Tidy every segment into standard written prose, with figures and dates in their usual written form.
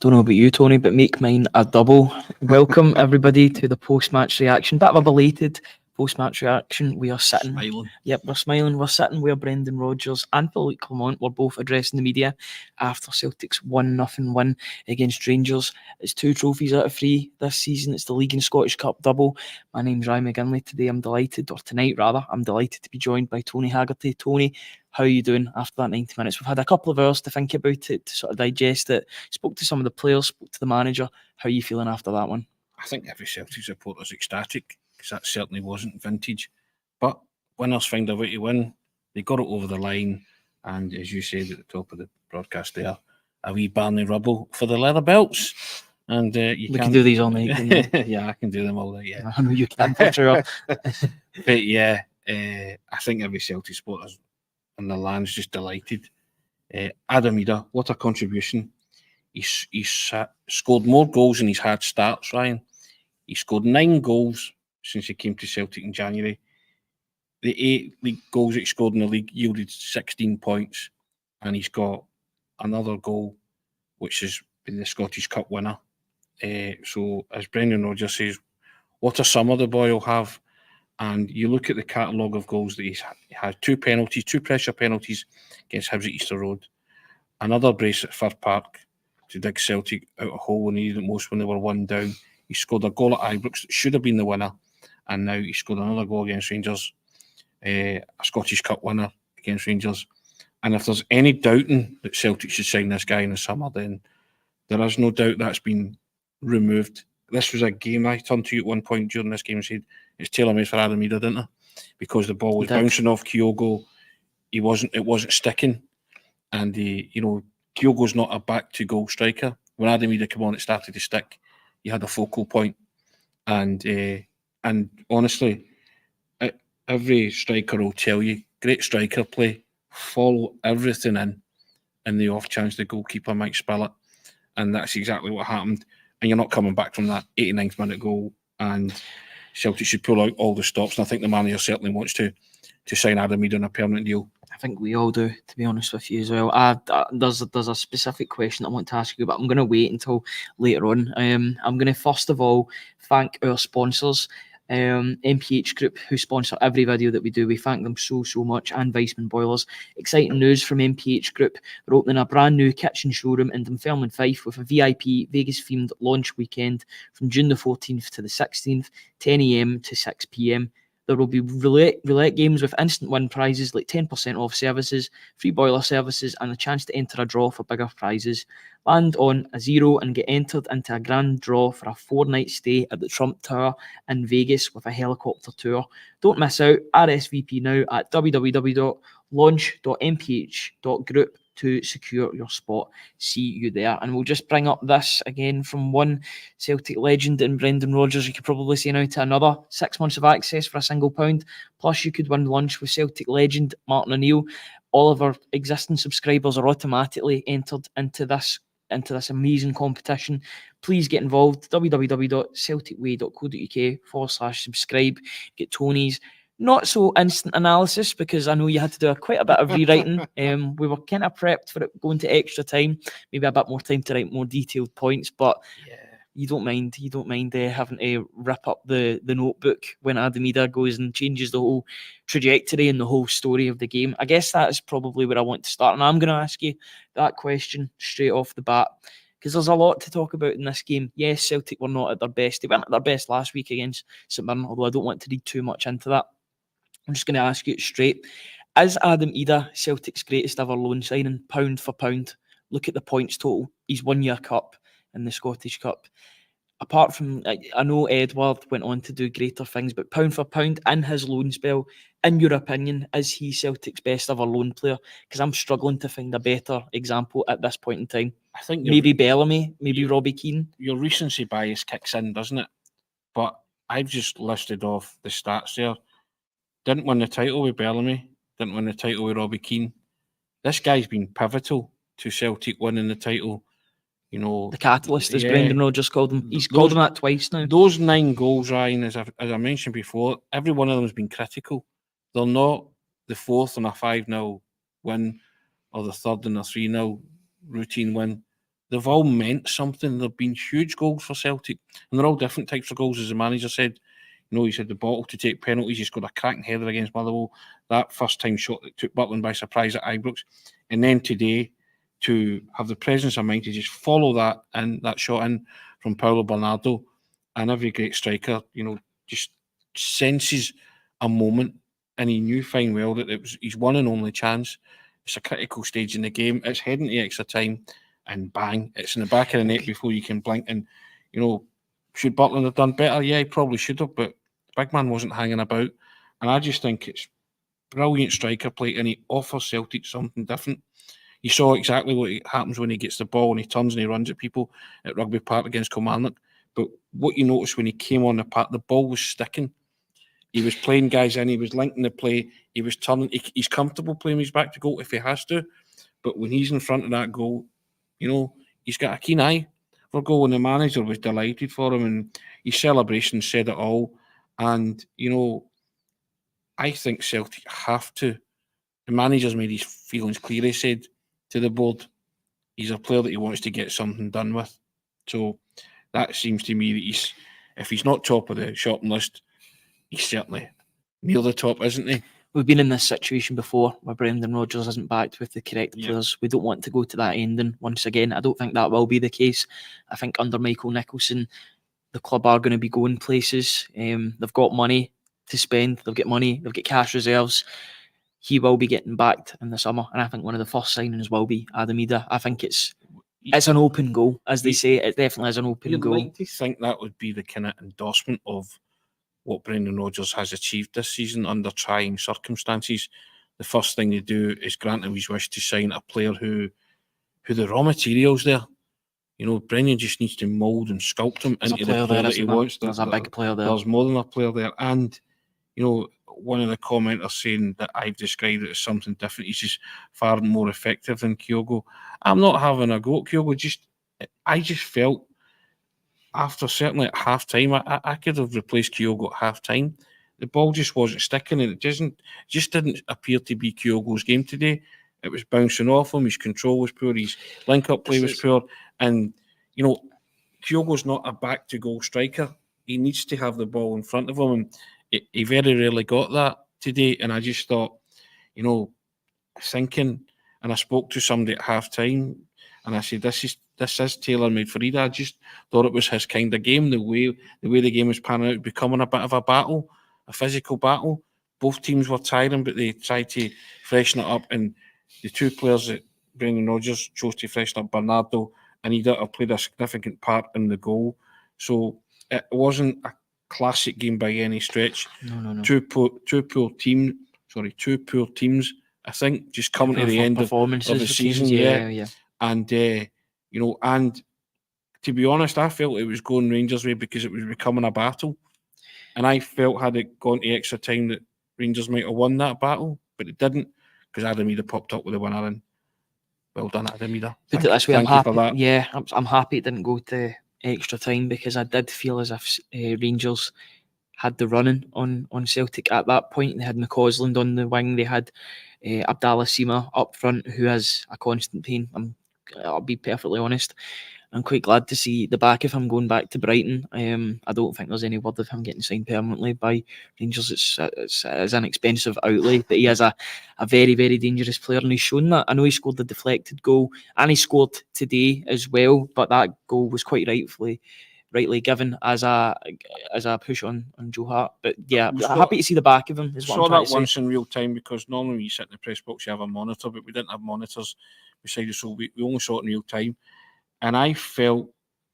Don't know about you, Tony, but make mine a double. Welcome, everybody, to the post-match reaction. Bit of a belated post-match reaction. We are sitting... Smiling. Yep, we're smiling. We're sitting where Brendan Rodgers and Philippe Clement were both addressing the media after Celtic's 1-0 win against Rangers. It's 2 trophies out of 3 this season. It's the League and Scottish Cup double. My name's Ryan McGinley. Today I'm delighted, or tonight rather, I'm delighted to be joined by Tony Haggerty. Tony, how are you doing after that 90 minutes? We've had a couple of hours to think about it, to sort of digest it. Spoke to some of the players, spoke to the manager. How are you feeling after that one? I think every Celtic supporter's ecstatic, because that certainly wasn't vintage. But winners find a way to win. They got it over the line, and as you said at the top of the broadcast there, a wee Barney Rubble for the leather belts. And we can do these all night. Yeah, I can do them all night. Yeah, I know you can for sure. But yeah, I think every Celtic supporter in the land's just delighted. Idah Maeda, what a contribution! He's scored more goals than he's had starts, Ryan. He scored 9 goals since he came to Celtic in January. The 8 league goals that he scored in the league yielded 16 points, and he's got another goal, which has been the Scottish Cup winner. So, as Brendan Rodgers says, what a summer the boy will have. And you look at the catalogue of goals that he has: 2 penalties, 2 pressure penalties against Hibs at Easter Road, another brace at Fir Park to dig Celtic out a hole when he needed it most when they were 1 down. He scored a goal at Ibrox that should have been the winner, and now he scored another goal against Rangers, a Scottish Cup winner against Rangers. And if there's any doubting that Celtic should sign this guy in the summer, then there is no doubt that's been removed. This was a game I turned to you at one point during this game and said, it's tailor-made for Idah Maeda, didn't it? Because the ball was bouncing off Kyogo. It wasn't sticking. And Kyogo's not a back-to-goal striker. When Idah Maeda came on, it started to stick. You had a focal point. And honestly, every striker will tell you, great striker play, follow everything in the off chance the goalkeeper might spill it. And that's exactly what happened. And you're not coming back from that 89th minute goal. And Celtic should pull out all the stops. And I think the manager certainly wants to sign Idah Maeda on a permanent deal. I think we all do, to be honest with you as well. There's a specific question I want to ask you, but I'm going to wait until later on. I'm going to first of all thank our sponsors, MPH Group, who sponsor every video that we do. We thank them so much, and Weissman Boilers. Exciting news from MPH Group. They're opening a brand new kitchen showroom in Dunfermline, Fife, with a VIP Vegas-themed launch weekend from June the 14th to the 16th, 10 a.m. to 6 p.m. There will be roulette games with instant win prizes like 10% off services, free boiler services, and a chance to enter a draw for bigger prizes. Land on a 0 and get entered into a grand draw for a 4-night stay at the Trump Tower in Vegas with a helicopter tour. Don't miss out. RSVP now at www.launch.mph.group to secure your spot. See you there. And we'll just bring up this again from one Celtic legend in Brendan Rodgers. You could probably say now to another: 6 months of access for £1. Plus you could win lunch with Celtic legend Martin O'Neill. All of our existing subscribers are automatically entered into this amazing competition. Please get involved. www.celticway.co.uk/subscribe. Get Tony's not so instant analysis, because I know you had to do quite a bit of rewriting. We were kind of prepped for it going to extra time, maybe a bit more time to write more detailed points, but yeah, you don't mind having to rip up the notebook when Idah Maeda goes and changes the whole trajectory and the whole story of the game. I guess that is probably where I want to start, and I'm going to ask you that question straight off the bat, because there's a lot to talk about in this game. Yes, Celtic were not at their best. They weren't at their best last week against St Mirren, although I don't want to read too much into that. I'm just going to ask you it straight. Is Idah Maeda Celtic's greatest ever loan signing, pound for pound? Look at the points total. He's won your cup in the Scottish Cup. Apart from, I know Edward went on to do greater things, but pound for pound in his loan spell, in your opinion, is he Celtic's best ever loan player? Because I'm struggling to find a better example at this point in time. I think maybe Bellamy, maybe Robbie Keane. Your recency bias kicks in, doesn't it? But I've just listed off the stats there. Didn't win the title with Bellamy. Didn't win the title with Robbie Keane. This guy's been pivotal to Celtic winning the title. The catalyst, as Brendan Rodgers called him. He's called him that twice now. Those 9 goals, Ryan, as I mentioned before, every one of them has been critical. They're not the 4th on a 5-0 win or the 3rd on a 3-0 routine win. they've all meant something. They've been huge goals for Celtic, and they're all different types of goals, as the manager said. He said the bottle to take penalties. He scored a cracking header against Motherwell. That first time shot that took Butland by surprise at Ibrox. And then today, to have the presence of mind to just follow that and that shot in from Paulo Bernardo, and every great striker, just senses a moment, and he knew fine well that it was his one and only chance. It's a critical stage in the game. It's heading to extra time, and bang, it's in the back of the net before you can blink. And should Butland have done better? Yeah, he probably should have, but the big man wasn't hanging about. And I just think it's brilliant striker play, and he offers Celtic something different. You saw exactly what happens when he gets the ball and he turns and he runs at people at Rugby Park against Kilmarnock. But what you noticed when he came on the park, the ball was sticking. He was playing guys in, he was linking the play, he was turning. He's comfortable playing his back to goal if he has to. But when he's in front of that goal, he's got a keen eye for goal, and the manager was delighted for him, and his celebration said it all. And, I think Celtic have to. The manager's made his feelings clear. He said to the board, he's a player that he wants to get something done with. So that seems to me that if he's not top of the shopping list, he's certainly near the top, isn't he? We've been in this situation before where Brendan Rodgers isn't backed with the correct players. We don't want to go to that ending once again. I don't think that will be the case. I think under Michael Nicholson, the club are going to be going places. They've got money to spend. They've got money. They've got cash reserves. He will be getting backed in the summer, and I think one of the first signings will be Daizen Maeda. I think it's an open goal, as they say. It definitely is an open goal. You'd like to think that would be the kind of endorsement of what Brendan Rodgers has achieved this season under trying circumstances. The first thing they do is grant him his wish to sign a player who the raw material's there. Brendan just needs to mould and sculpt him into the player that he wants. There's a big player there. There's more than a player there. And, one of the commenters saying that I've described it as something different. He's just far more effective than Kyogo. I'm not having a go at Kyogo. I just felt after certainly at half time, I could have replaced Kyogo at half time. The ball just wasn't sticking, and it just didn't appear to be Kyogo's game today. It was bouncing off him. His control was poor. His link-up play was poor. And, Kyogo's not a back-to-goal striker. He needs to have the ball in front of him, and he very rarely got that today. And I just thought, thinking, and I spoke to somebody at half-time, and I said, this is tailor-made for Idah. I just thought it was his kind of game, the way the game was panning out, becoming a bit of a battle, a physical battle. Both teams were tiring, but they tried to freshen it up. And the two players that Brendan Rodgers chose to freshen up, Bernardo and Idah, have played a significant part in the goal. So it wasn't a classic game by any stretch. No. Two poor teams, I think, just coming to the end of the season. Yeah. And, and to be honest, I felt it was going Rangers' way because it was becoming a battle. And I felt had it gone to extra time that Rangers might have won that battle, but it didn't, because Daizen Maeda popped up with the winner. And well done, Daizen Maeda. Put it this way, I'm happy. Yeah, I'm happy it didn't go to extra time, because I did feel as if Rangers had the running on Celtic at that point. They had McCausland on the wing. They had Abdallah Sima up front, who has a constant pain. I'll be perfectly honest. I'm quite glad to see the back of him going back to Brighton. I don't think there's any word of him getting signed permanently by Rangers. It's an expensive outlay, but he is a very, very dangerous player, and he's shown that. I know he scored the deflected goal, and he scored today as well, but that goal was quite rightly given as a push on Joe Hart. But yeah, I'm happy to see the back of him. I saw that once in real time, because normally when you sit in the press box you have a monitor, but we didn't have monitors beside us, so we only saw it in real time. And I felt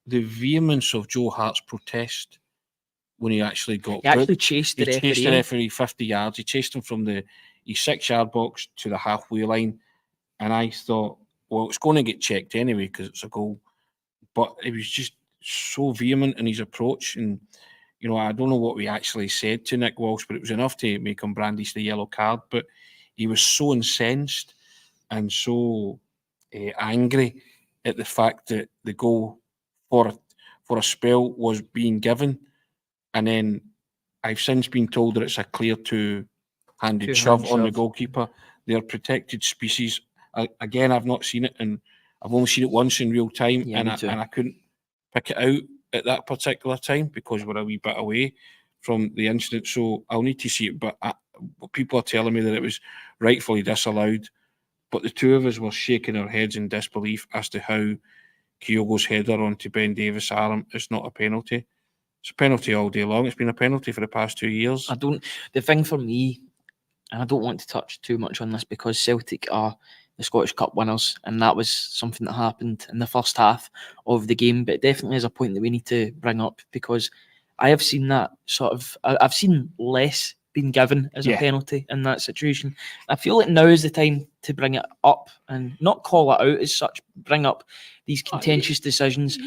the vehemence of Joe Hart's protest when he actually got booked. He actually chased the referee. He chased the referee 50 yards. He chased him from his 6-yard box to the halfway line. And I thought, well, it's going to get checked anyway because it's a goal. But it was just so vehement in his approach. And, I don't know what we actually said to Nick Walsh, but it was enough to make him brandish the yellow card. But he was so incensed and so angry at the fact that the goal for a spell was being given. And then I've since been told that it's a clear two-handed shove on the goalkeeper. They're protected species. Again, I've not seen it, and I've only seen it once in real time, Yeah, me too. and I couldn't pick it out at that particular time because we're a wee bit away from the incident. So I'll need to see it. But people are telling me that it was rightfully disallowed. But the two of us were shaking our heads in disbelief as to how Kyogo's header onto Ben Davies' arm is not a penalty. It's a penalty all day long. It's been a penalty for the past 2 years. The thing for me, and I don't want to touch too much on this because Celtic are the Scottish Cup winners, and that was something that happened in the first half of the game. But it definitely is a point that we need to bring up because I have seen that I've seen less being given as a penalty in that situation. I feel like now is the time to bring it up and not call it out as such. Bring up these contentious decisions.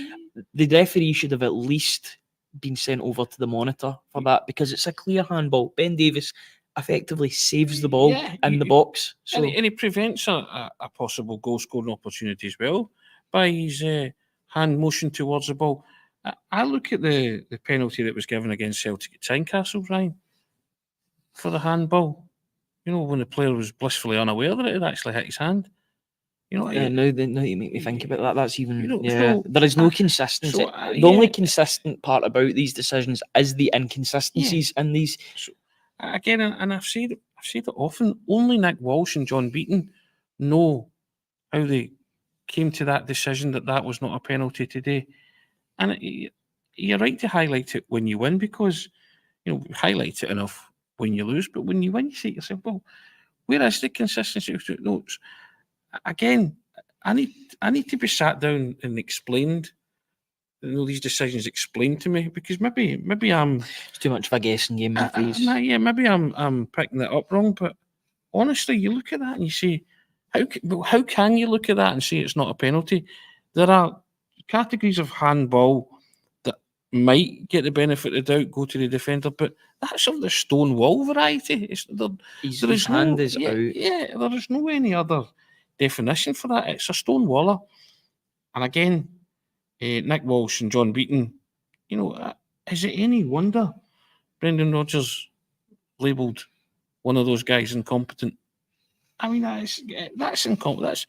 The referee should have at least been sent over to the monitor for that because it's a clear handball. Ben Davies effectively saves the ball in the box. So and he prevents a possible goal scoring opportunity as well by his hand motion towards the ball. I look at the penalty that was given against Celtic at Tynecastle, Ryan, for the handball. You know, when the player was blissfully unaware that it had actually hit his hand. You know, now you make me think about that. That's even so there is no consistency. The only consistent part about these decisions is the inconsistencies in these. So, again, and I've said it often. Only Nick Walsh and John Beaton know how they came to that decision that was not a penalty today. And you're right to highlight it when you win because you highlight it enough when you lose. But when you win, you say to yourself, "Well, where is the consistency?" No, again, I need to be sat down and explained. These decisions explained to me because maybe I'm it's too much of a guessing game. Maybe I'm picking it up wrong. But honestly, you look at that and you say, how can you look at that and say it's not a penalty? There are categories of handball that might get the benefit of the doubt, go to the defender, but that's of the stone wall variety. His hand is out. Yeah, there is no any other definition for that. It's a stone waller. And again, Nick Walsh and John Beaton, is it any wonder Brendan Rodgers labelled one of those guys incompetent? I mean, that's incompetent.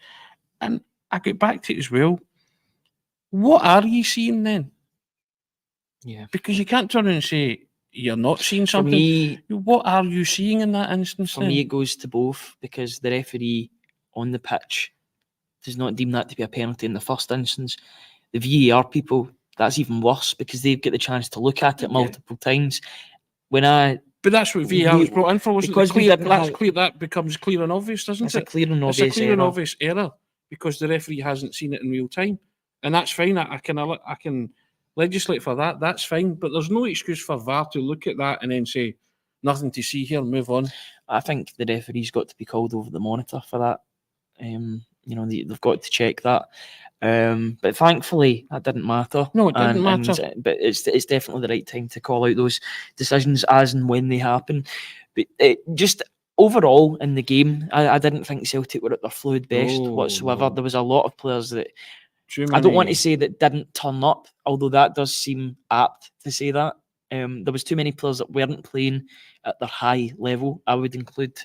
And I get back to it as well. What are you seeing then? Yeah. Because you can't turn around and say you're not seeing something. For me, what are you seeing in that instance? For me, it goes to both because the referee on the pitch does not deem that to be a penalty in the first instance. The VAR people, that's even worse because they've got the chance to look at it multiple times. But that's what VAR was brought in for, wasn't it? That becomes clear and obvious, doesn't it? It's a clear and obvious error because the referee hasn't seen it in real time, and that's fine. I can legislate for that. That's fine, but there's no excuse for VAR to look at that and then say nothing to see here, move on. I think the referee's got to be called over the monitor for that. They've got to check that. But thankfully, that didn't matter. No, it didn't matter. But it's definitely the right time to call out those decisions as and when they happen. But just overall in the game, I didn't think Celtic were at their fluid best whatsoever. No. There was a lot of players that I don't want to say that didn't turn up, although that does seem apt to say that. There was too many players that weren't playing at their high level. I would include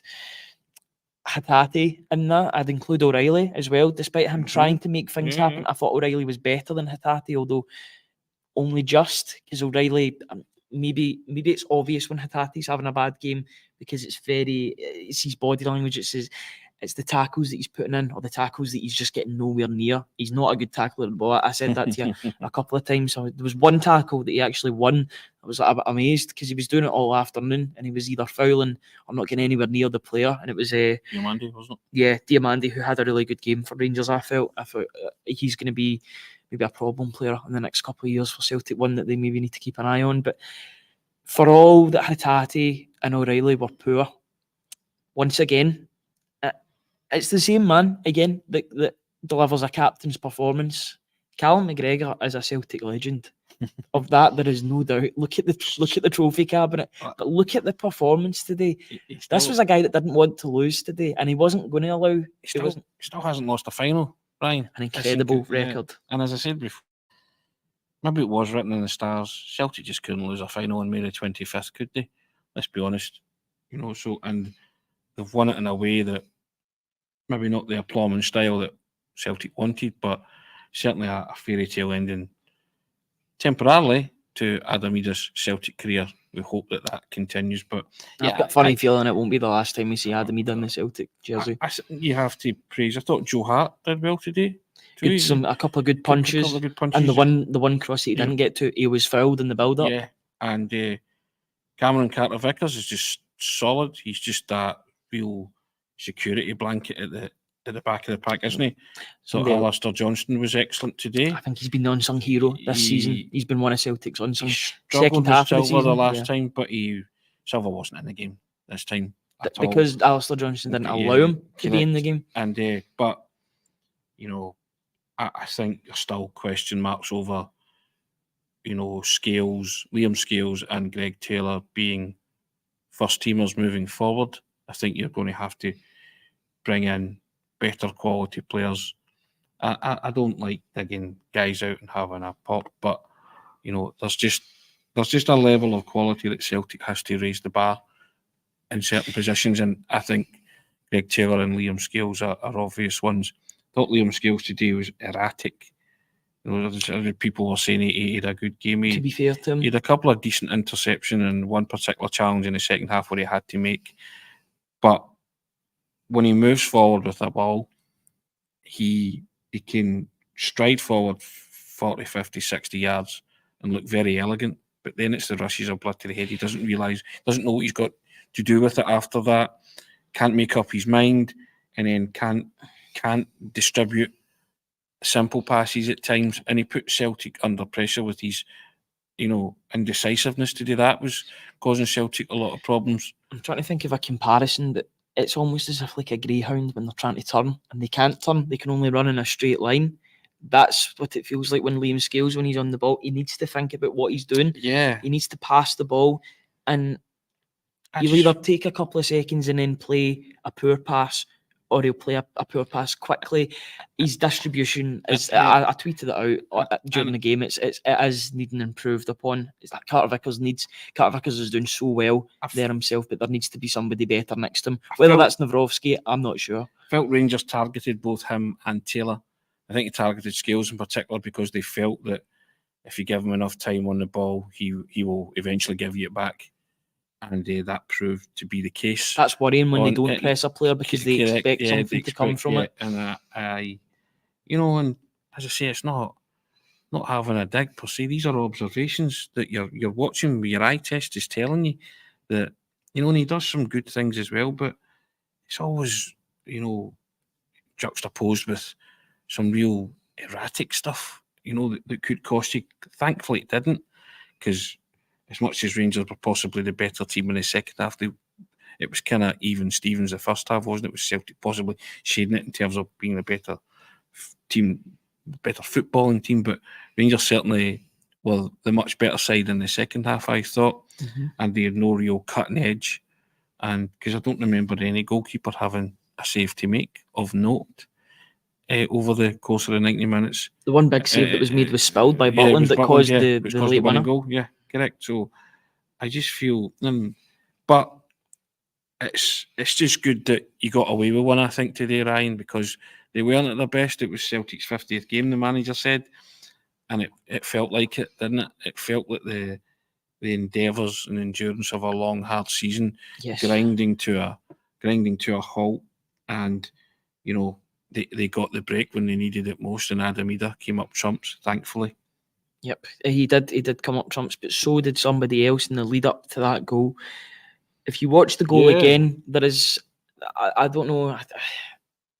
Hatate in that. I'd include O'Reilly as well, despite him trying to make things happen. I thought O'Reilly was better than Hatate, although only just because O'Reilly, maybe it's obvious when Hatate's having a bad game because it's his body language. It's the tackles that he's putting in or the tackles that he's just getting nowhere near. He's not a good tackler. But I said that to you a couple of times. So there was one tackle that he actually won. I was a bit amazed because he was doing it all afternoon and he was either fouling or not getting anywhere near the player. And it was Diamandi, wasn't it? Yeah, Diamandi, who had a really good game for Rangers. I thought he's going to be maybe a problem player in the next couple of years for Celtic, one that they maybe need to keep an eye on. But for all that Hatate and O'Reilly were poor, once again, it's the same man again that delivers a captain's performance. Callum McGregor is a Celtic legend. Of that, there is no doubt. Look at the trophy cabinet, but look at the performance today. This was a guy that didn't want to lose today, and he wasn't going to allow. He still hasn't lost a final, Brian. An incredible record. Yeah. And as I said before, maybe it was written in the stars. Celtic just couldn't lose a final on May the 25th, could they? Let's be honest. And they've won it in a way that maybe not the aplomb and style that Celtic wanted, but certainly a fairy tale ending temporarily to Adam Idah's Celtic career. We hope that continues. But I've got a funny feeling it won't be the last time we see Adam Idah in the Celtic jersey. You have to praise. I thought Joe Hart did well today. A couple of good punches. And the one cross he didn't get to, he was fouled in the build-up. Yeah, and Cameron Carter-Vickers is just solid. He's just that real security blanket at the back of the pack, isn't he? So Alistair Johnston was excellent today. I think he's been the unsung hero this season. He's been one of Celtic's unsung. Second half of the season, the last time, but Silva wasn't in the game this time because Alistair Johnston didn't allow him to be in the game. And but I think there's still question marks over Liam Scales and Greg Taylor being first teamers moving forward. I think you're going to have to bring in better quality players. I don't like digging guys out and having a pop, but there's just a level of quality that Celtic has to raise the bar in certain positions, and I think Greg Taylor and Liam Scales are obvious ones. I thought Liam Scales today was erratic. People were saying he had a good game. To be fair to him, he had a couple of decent interceptions and one particular challenge in the second half where he had to make. But when he moves forward with the ball, he can stride forward 40, 50, 60 yards and look very elegant. But then it's the rushes of blood to the head. He doesn't know what he's got to do with it after that. Can't make up his mind, and then can't distribute simple passes at times, and he put Celtic under pressure with his indecisiveness to do that. Was causing Celtic a lot of problems. I'm trying to think of a comparison, but it's almost as if like a greyhound when they're trying to turn and they can't turn, they can only run in a straight line. That's what it feels like when Liam Scales, when he's on the ball, he needs to think about what he's doing. Yeah, he needs to pass the ball, and he'll either take a couple of seconds and then play a poor pass, or he'll play a poor pass quickly. His distribution is. I tweeted it out during the game. It is needing improved upon. It's that Carter Vickers is doing so well there himself, but there needs to be somebody better next to him. Whether that's Nawrowski, I'm not sure. I felt Rangers targeted both him and Taylor. I think he targeted Scales in particular because they felt that if you give him enough time on the ball, he will eventually give you it back. And that proved to be the case. That's worrying when they don't press a player because they expect something to come from it. And and as I say, it's not having a dig per se. These are observations that you're watching with your eye test is telling you that and he does some good things as well, but it's always juxtaposed with some real erratic stuff. That could cost you. Thankfully, it didn't, because as much as Rangers were possibly the better team in the second half, it was kind of even Stevens the first half, wasn't it? It was Celtic possibly shading it in terms of being the better team, better footballing team, but Rangers certainly were the much better side in the second half, I thought, and they had no real cutting edge, and because I don't remember any goalkeeper having a save to make of note over the course of the 90 minutes. The one big save that was made was spilled by Butland that caused the late winner. Goal. Yeah, correct. So I just feel, but it's just good that you got away with one, I think, today, Ryan, because they weren't at their best. It was Celtic's 50th game, the manager said, and it felt like it, didn't it? It felt like the endeavours and endurance of a long, hard season, grinding to a halt, and they got the break when they needed it most, and Adam Idah came up trumps, thankfully. Yep, he did come up trumps, but so did somebody else in the lead up to that goal. If you watch the goal again, there is, I don't know,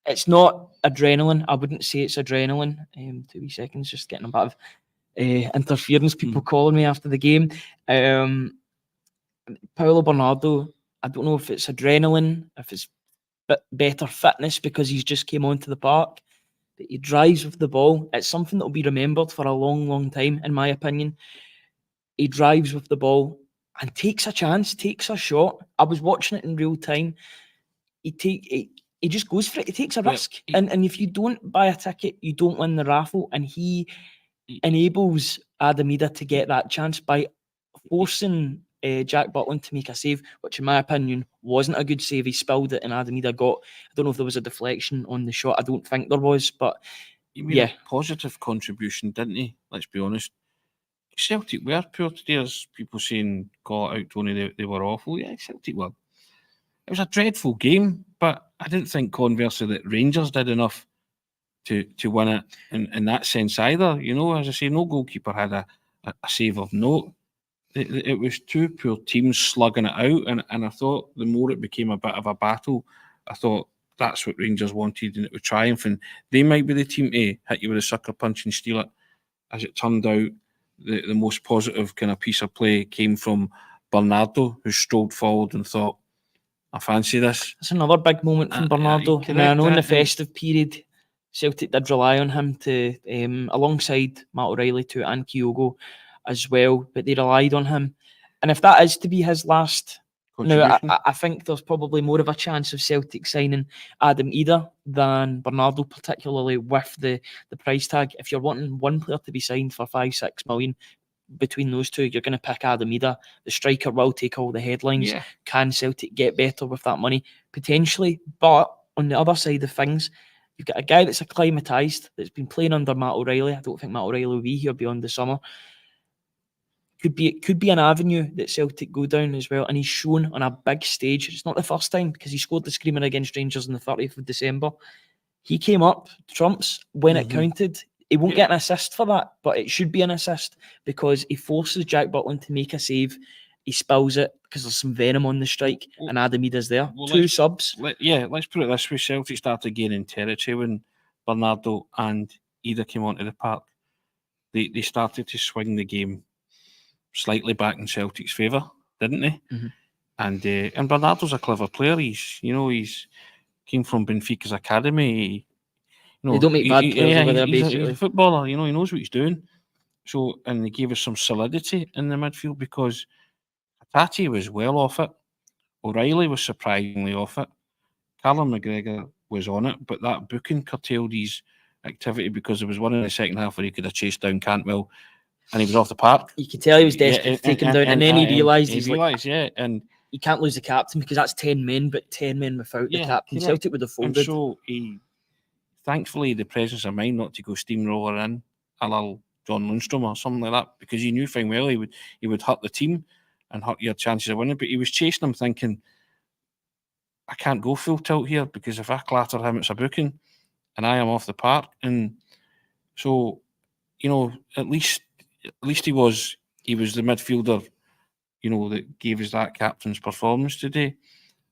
it's not adrenaline. I wouldn't say it's adrenaline. 2 wee seconds, just getting a bit of interference, people calling me after the game. Paulo Bernardo, I don't know if it's adrenaline, if it's better fitness because he's just came onto the park, but he drives with the ball. It's something that will be remembered for a long, long time, in my opinion. He drives with the ball and takes a chance, takes a shot. I was watching it in real time. He just goes for it. He takes a risk. And if you don't buy a ticket, you don't win the raffle. And he enables Adam Idah to get that chance by forcing Jack Butland to make a save, which in my opinion wasn't a good save. He spilled it and Adam Idah got, I don't know if there was a deflection on the shot. I don't think there was, but he made a positive contribution, didn't he? Let's be honest. Celtic were poor today. There's people saying, "Call it out, Tony, they were awful." Yeah, Celtic were. It was a dreadful game, but I didn't think conversely that Rangers did enough to win it in that sense either. You know, as I say, no goalkeeper had a save of note. It was two poor teams slugging it out, and I thought the more it became a bit of a battle, I thought that's what Rangers wanted, and it would triumph, and they might be the team to hit you with a sucker punch and steal it. As it turned out, the most positive kind of piece of play came from Bernardo, who strolled forward and thought, I fancy this. That's another big moment from Bernardo. I know in the festive period, Celtic did rely on him to, alongside Matt O'Reilly too, and Kyogo as well, but they relied on him. And if that is to be his last, now I think there's probably more of a chance of Celtic signing Adam Idah than Bernardo, particularly with the price tag. If you're wanting one player to be signed for 5-6 million, between those two, you're going to pick Adam Idah. The striker will take all the headlines. Yeah. Can Celtic get better with that money? Potentially. But on the other side of things, you've got a guy that's acclimatised, that's been playing under Matt O'Reilly. I don't think Matt O'Reilly will be here beyond the summer. Could be an avenue that Celtic go down as well. And he's shown on a big stage. It's not the first time, because he scored the screamer against Rangers on the 30th of December. He came up, trumps, when it counted. He won't get an assist for that, but it should be an assist because he forces Jack Butland to make a save. He spills it because there's some venom on the strike, and Adam Idah's there. Two subs. Let's put it this way. Celtic started gaining territory when Bernardo and Idah came onto the park. They started to swing the game slightly back in Celtic's favour, didn't they? Mm-hmm. And Bernardo's a clever player. He's came from Benfica's academy. They don't make bad players over there, basically. He's a footballer, he knows what he's doing. So, and they gave us some solidity in the midfield because Hatate was well off it. O'Reilly was surprisingly off it. Callum McGregor was on it, but that booking curtailed his activity because there was one in the second half where he could have chased down Cantwell and he was off the park. You could tell he was desperate to take him down, and then he realised and he can't lose the captain because that's 10 men, but 10 men without the captain. Celtic would have folded. And so thankfully, the presence of mind not to go steamroller in, a la John Lundstrom or something like that, because he knew fine well he would hurt the team and hurt your chances of winning. But he was chasing him, thinking, I can't go full tilt here because if I clatter him, it's a booking, and I am off the park. And so, at least he was the midfielder, that gave us that captain's performance today.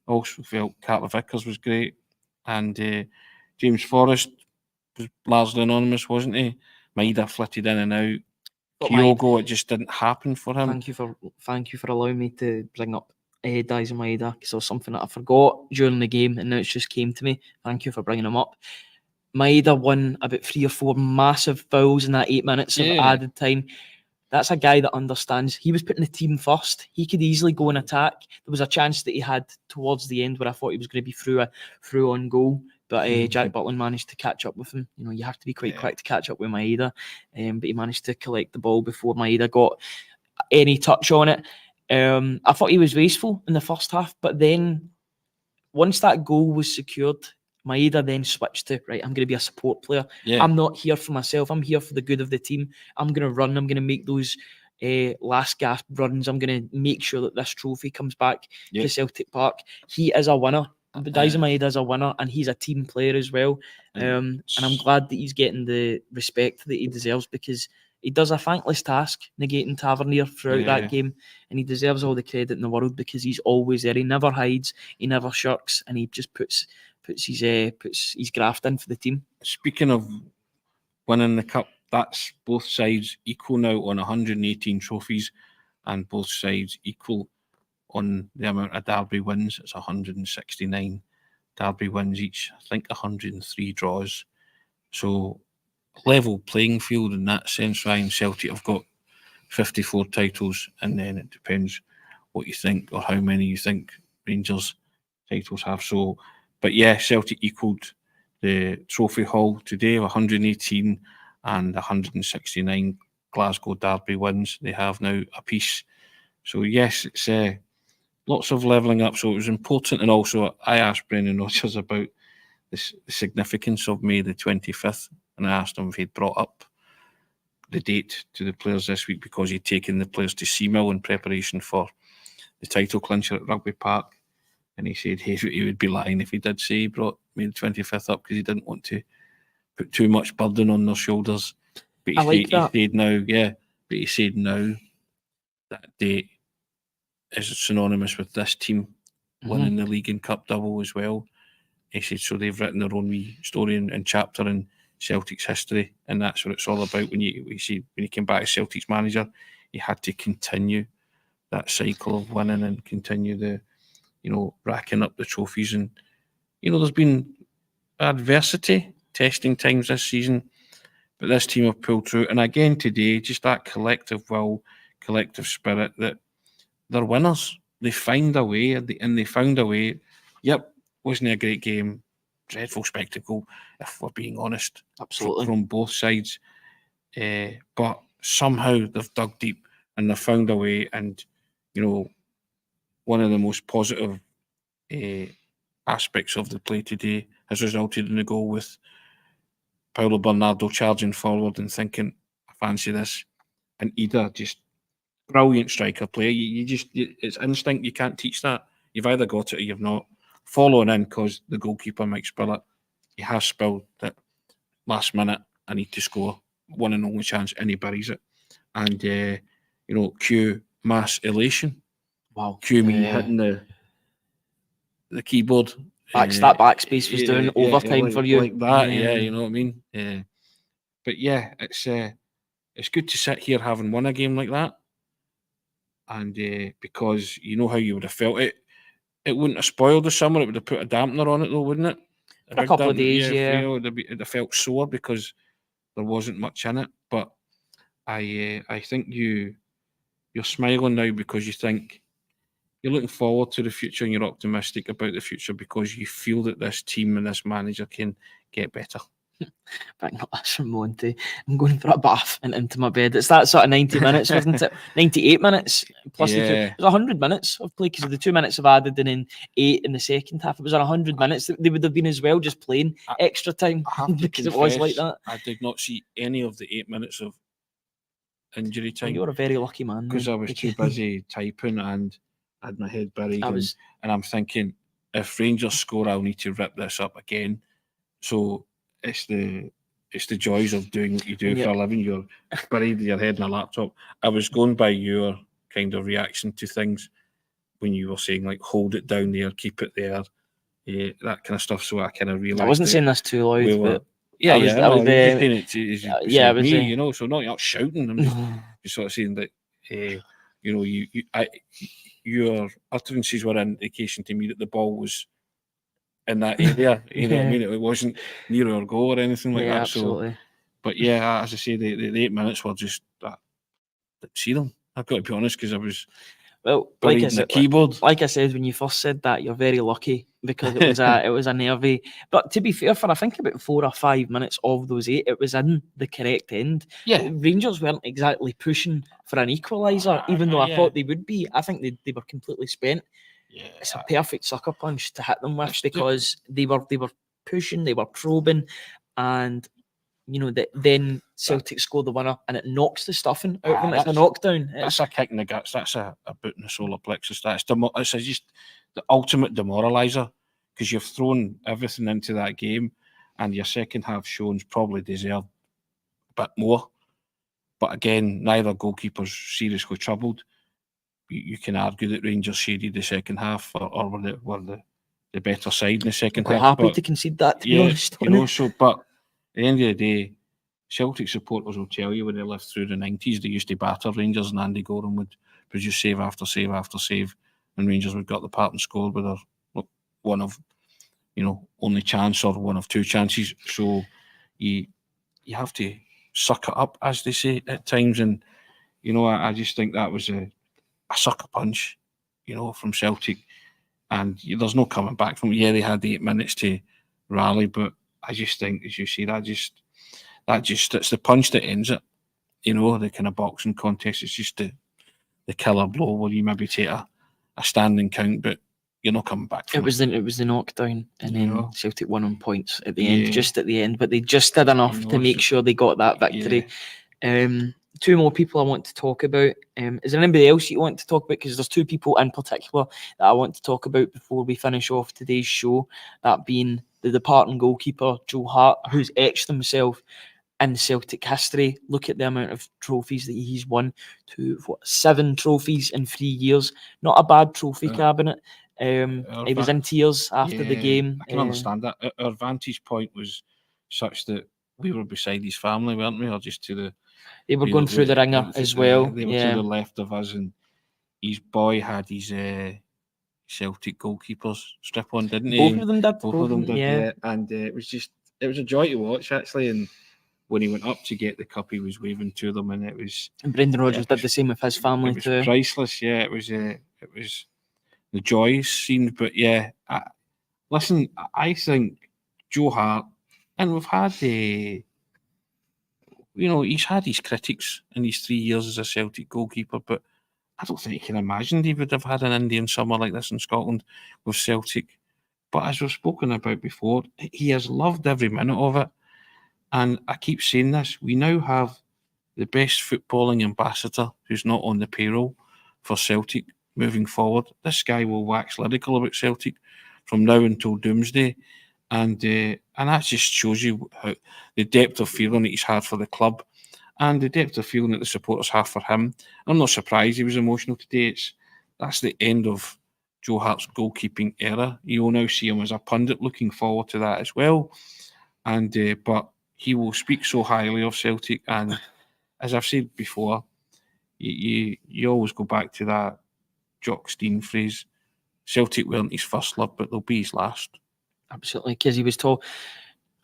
Also felt Carter Vickers was great, and James Forrest was largely anonymous, wasn't he? Maeda flitted in and out. Kyogo, it just didn't happen for him. Thank you for allowing me to bring up Daizen Maeda, because it was something that I forgot during the game, and now it's just came to me. Thank you for bringing him up. Maeda won about 3 or 4 massive fouls in that 8 minutes of added time. That's a guy that understands. He was putting the team first. He could easily go and attack. There was a chance that he had towards the end where I thought he was going to be through on goal. But Jack Butland managed to catch up with him. You have to be quite quick to catch up with Maeda. But he managed to collect the ball before Maeda got any touch on it. I thought he was wasteful in the first half. But then once that goal was secured, Maeda then switched to, right, I'm going to be a support player. Yeah. I'm not here for myself. I'm here for the good of the team. I'm going to run. I'm going to make those last-gasp runs. I'm going to make sure that this trophy comes back to Celtic Park. He is a winner. Daizen Maeda is a winner, and he's a team player as well. And I'm glad that he's getting the respect that he deserves, because he does a thankless task negating Tavernier throughout that game, and he deserves all the credit in the world because he's always there. He never hides, he never shirks, and he just puts his graft in for the team. Speaking of winning the cup, that's both sides equal now on 118 trophies, and both sides equal on the amount of derby wins. It's 169 derby wins each. I think 103 draws. So level playing field in that sense. Ryan, Celtic have got 54 titles, and then it depends what you think or how many you think Rangers titles have. So, but yeah, Celtic equaled the trophy haul today of 118 and 169 Glasgow derby wins. They have now a piece. So yes, it's lots of levelling up. So it was important, and also I asked Brendan Rodgers about the significance of May the 25th, and I asked him if he'd brought up the date to the players this week because he'd taken the players to Seamill in preparation for the title clincher at Rugby Park, and he said he would be lying if he did say he brought May the 25th up because he didn't want to put too much burden on their shoulders. But he said now that date is synonymous with this team winning the league and cup double as well. He said so they've written their own wee story and chapter in Celtic's history, and that's what it's all about. When he came back as Celtic's manager, he had to continue that cycle of winning and continue the, racking up the trophies. And there's been adversity, testing times this season, but this team have pulled through. And again today, just that collective will, collective spirit that they're winners. They find a way, and they found a way. Yep, wasn't it a great game? Dreadful spectacle, if we're being honest. Absolutely. From both sides. But somehow they've dug deep and they've found a way. And, one of the most positive aspects of the play today has resulted in a goal with Paulo Bernardo charging forward and thinking, I fancy this. And Idah, just brilliant striker play. It's instinct. You can't teach that. You've either got it or you've not. Following in because the goalkeeper, Mike Spillett, he has spilled that last minute, I need to score, one and only chance, and he buries it. And, cue mass elation. Wow. Cue me hitting the keyboard. That backspace was doing overtime for you. Like that, you know what I mean? But yeah, it's good to sit here having won a game like that. And because you know how you would have felt it. It wouldn't have spoiled the summer. It would have put a dampener on it, though, wouldn't it? For a couple of days, yeah. It'd have felt sore because there wasn't much in it. But I think you're smiling now because you think you're looking forward to the future and you're optimistic about the future because you feel that this team and this manager can get better. But not that's from Monty. I'm going for a bath and into my bed. It's that sort of 90 minutes, wasn't it? 98 minutes plus the two. It was 100 minutes of play because of the 2 minutes I've added and then 8 in the second half. It was 100 minutes. They would have been as well just playing extra time because it was like that. I did not see any of the 8 minutes of injury time. Well, you're a very lucky man. Because I was too busy typing and I had my head buried. And I'm thinking, if Rangers score, I'll need to rip this up again. So it's the joys of doing what you do for a living. You're buried your head in a laptop. I was going by your kind of reaction to things when you were saying like hold it down there, keep it there, that kind of stuff. So I kind of realised. I wasn't saying this too loud, but I was saying it to, so not shouting. I'm just sort of saying that your utterances were an indication to me that the ball was in that area, what I mean? It wasn't near our goal or anything like that. Absolutely. So, but yeah, as I say, the 8 minutes were just that. See them. I've got to be honest because I was like I said, keyboard. Like I said when you first said that, you're very lucky because it was a nervy. But to be fair, for I think about 4 or 5 minutes of those 8, it was in the correct end. Yeah, Rangers weren't exactly pushing for an equaliser, even though I thought they would be. I think they were completely spent. Yeah, it's a perfect sucker punch to hit them with because they were pushing, they were probing, and then Celtic score the winner and it knocks the stuffing out of them. It's a knockdown. That's a kick in the guts. That's a boot in the solar plexus. It's just the ultimate demoraliser because you've thrown everything into that game and your second half showings probably deserve a bit more. But again, neither goalkeeper's seriously troubled. You can argue that Rangers shaded the second half or were the better side in the second half. Happy to concede that, to be honest. But at the end of the day, Celtic supporters will tell you when they lived through the 90s, they used to batter Rangers and Andy Goram would produce save after save after save and Rangers would got the part and scored with one of, only chance or one of 2 chances. So you have to suck it up, as they say at times. And, I just think that was a sucker punch, from Celtic. And there's no coming back from it. Yeah, they had 8 minutes to rally, but I just think, as you see, it's the punch that ends it. The kind of boxing contest. It's just the killer blow where you maybe take a standing count, but you're not coming back from It was the knockdown, and then Celtic won on points at the end, just at the end. But they just did enough to make sure they got that victory. Two more people I want to talk about. Is there anybody else you want to talk about? Because there's two people in particular that I want to talk about before we finish off today's show. That being the departing goalkeeper, Joe Hart, who's etched himself in Celtic history. Look at the amount of trophies that he's won. 7 trophies in 3 years. Not a bad trophy cabinet. He was in tears after the game. I can understand that. Our vantage point was such that we were beside his family, weren't we? Or just to the... They were going through the ringer as well. They were to the left of us, and his boy had his Celtic goalkeepers strip on, didn't he? Both of them did. Both of them did, yeah. And it was a joy to watch, actually. And when he went up to get the cup, he was waving to them, and it was... And Brendan Rodgers did the same with his family too. It was priceless, yeah. It was the joys seemed, but yeah. Listen, I think Joe Hart, and we've had he's had his critics in his 3 years as a Celtic goalkeeper, but I don't think he can imagine he would have had an Indian summer like this in Scotland with Celtic. But as we've spoken about before, he has loved every minute of it. And I keep saying this, we now have the best footballing ambassador who's not on the payroll for Celtic moving forward. This guy will wax lyrical about Celtic from now until doomsday. And that just shows you how the depth of feeling that he's had for the club and the depth of feeling that the supporters have for him. I'm not surprised he was emotional today. That's the end of Joe Hart's goalkeeping era. You'll now see him as a pundit, looking forward to that as well. And but he will speak so highly of Celtic. And as I've said before, you always go back to that Jock Stein phrase, Celtic weren't his first love, but they'll be his last. Absolutely, because he was told.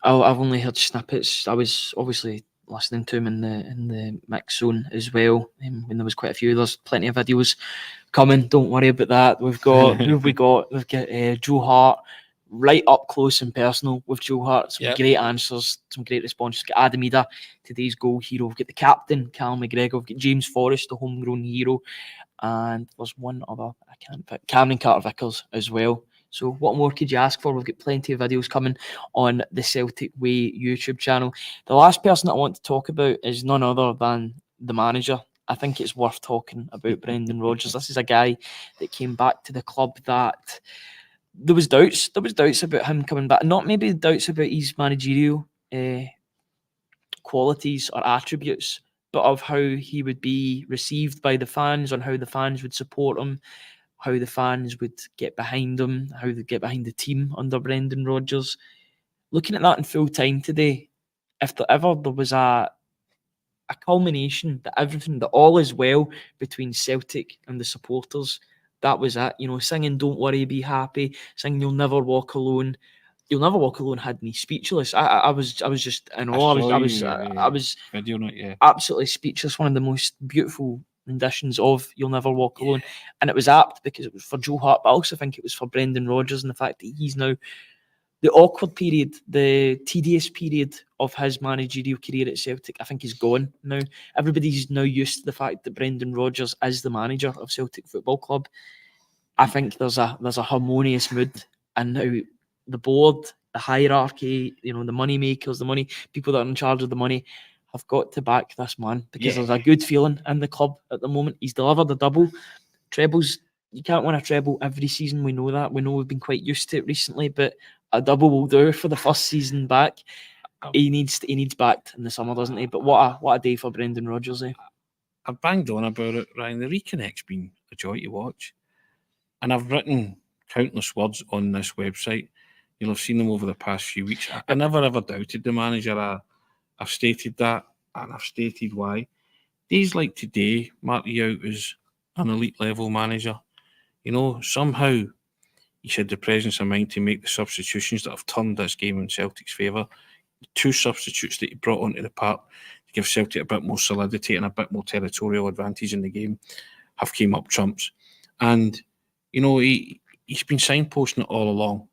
I've only heard snippets. I was obviously listening to him in the mix zone as well. When there was quite a few, there's plenty of videos coming. Don't worry about that. We've got who have we got? We've got Joe Hart, right up close and personal with Joe Hart. Some great answers, some great responses. We've got Idah Maeda, today's goal hero. We've got the captain, Cal McGregor. We've got James Forrest, the homegrown hero, and there's one other I can't pick. Cameron Carter-Vickers as well. So what more could you ask for? We've got plenty of videos coming on the Celtic Way YouTube channel. The last person that I want to talk about is none other than the manager. I think it's worth talking about Brendan Rodgers. This is a guy that came back to the club that there was doubts. There was doubts about him coming back. Not maybe doubts about his managerial qualities or attributes, but of how he would be received by the fans, on how the fans would support him, how the fans would get behind him, how they'd get behind the team under Brendan Rodgers. Looking at that in full time today, if there was a culmination that everything, that all is well between Celtic and the supporters, that was it. Singing "Don't Worry, Be Happy," singing "You'll Never Walk Alone." "You'll Never Walk Alone" had me speechless. I was just in awe. I was absolutely speechless. One of the most beautiful renditions of "You'll Never Walk Alone," and it was apt because it was for Joe Hart, but I also think it was for Brendan Rodgers, and the fact that he's now the awkward period, the tedious period of his managerial career at Celtic, I think is gone now. Everybody's now used to the fact that Brendan Rodgers is the manager of Celtic Football Club. I think there's a harmonious mood, and now the board, the hierarchy, the money makers, people that are in charge of the money, have got to back this man, because there's a good feeling in the club at the moment. He's delivered a double. Trebles, you can't win a treble every season. We know that. We know we've been quite used to it recently, but a double will do for the first season back. He needs backed in the summer, doesn't he? But what a day for Brendan Rodgers, eh? I've banged on about it, Ryan. The reconnect's been a joy to watch. And I've written countless words on this website. You'll have seen them over the past few weeks. I never ever doubted the manager. I've stated that, and I've stated why. Days like today mark you out as an elite level manager. Somehow he had the presence of mind to make the substitutions that have turned this game in Celtic's favour. The 2 substitutes that he brought onto the park to give Celtic a bit more solidity and a bit more territorial advantage in the game have came up trumps. And, he's been signposting it all along.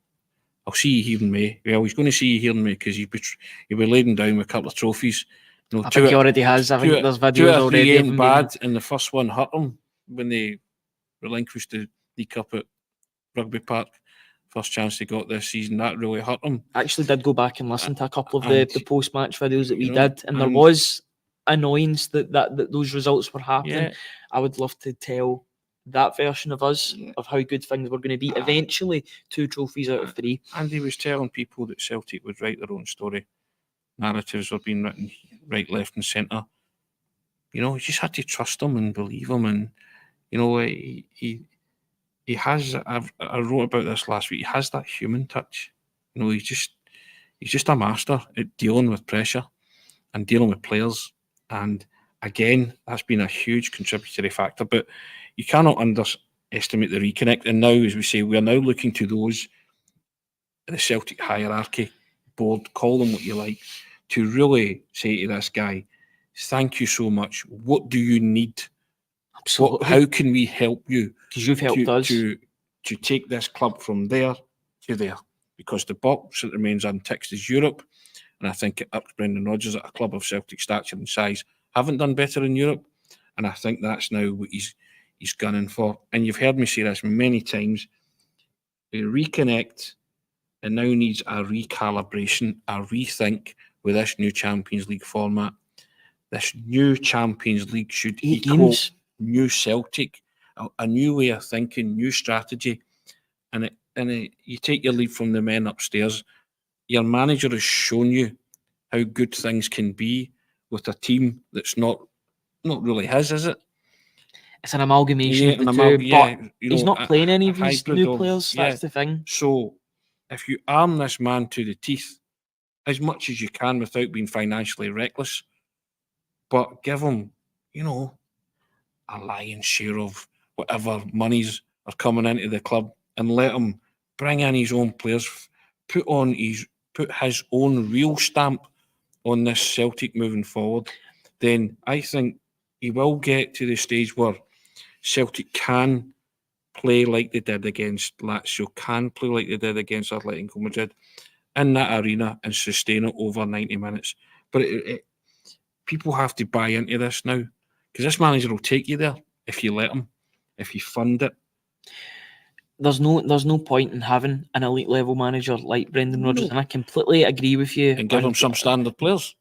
I'll see you here in May. Well, he's going to see you here in May because he'll be laden down with a couple of trophies. I think he already has. I think there's videos already. Ain't bad, and the first one hurt him. when they relinquished the League Cup at Rugby Park, first chance they got this season, that really hurt them. I actually did go back and listen to a couple of And, the post-match videos that we you know, did, and there and- was annoyance that those results were happening. Yeah. I would love to tell that version of us of how good things were going to be. Eventually, 2 trophies out of 3. And he was telling people that Celtic would write their own story. Narratives were being written right, left, and centre. You know, you just had to trust him and believe him. And you know, he has. I wrote about this last week. He has that human touch. You know, he's just a master at dealing with pressure and dealing with players. And again, that's been a huge contributory factor. But you cannot underestimate the reconnect. And now, as we say, we are now looking to those in the Celtic hierarchy, board, call them what you like, to really say to this guy, thank you so much. What do you need? Absolutely. How can we help you? Because you've helped us. To take this club from there to there. Because the box that remains unticked is Europe. And I think it irks Brendan Rodgers at a club of Celtic stature and size haven't done better in Europe. And I think that's now what he's gunning for. And you've heard me say this many times. A reconnect, and now needs a recalibration, a rethink with this new Champions League format. This new Champions League should 8 equal games. new Celtic, a new way of thinking, new strategy. And you take your lead from the men upstairs. Your manager has shown you how good things can be with a team that's not really his, is it? It's an amalgamation of the two, but he's not playing any of these new players. That's the thing. So if you arm this man to the teeth as much as you can without being financially reckless, but give him, you know, a lion's share of whatever monies are coming into the club, and let him bring in his own players, put his own real stamp on this Celtic moving forward, then I think he will get to the stage where Celtic can play like they did against Lazio, can play like they did against Atletico Madrid in that arena and sustain it over 90 minutes. But people have to buy into this now, because this manager will take you there if you let him, if you fund it. There's no point in having an elite level manager like Brendan Rodgers, and I completely agree with you. And give him some standard players.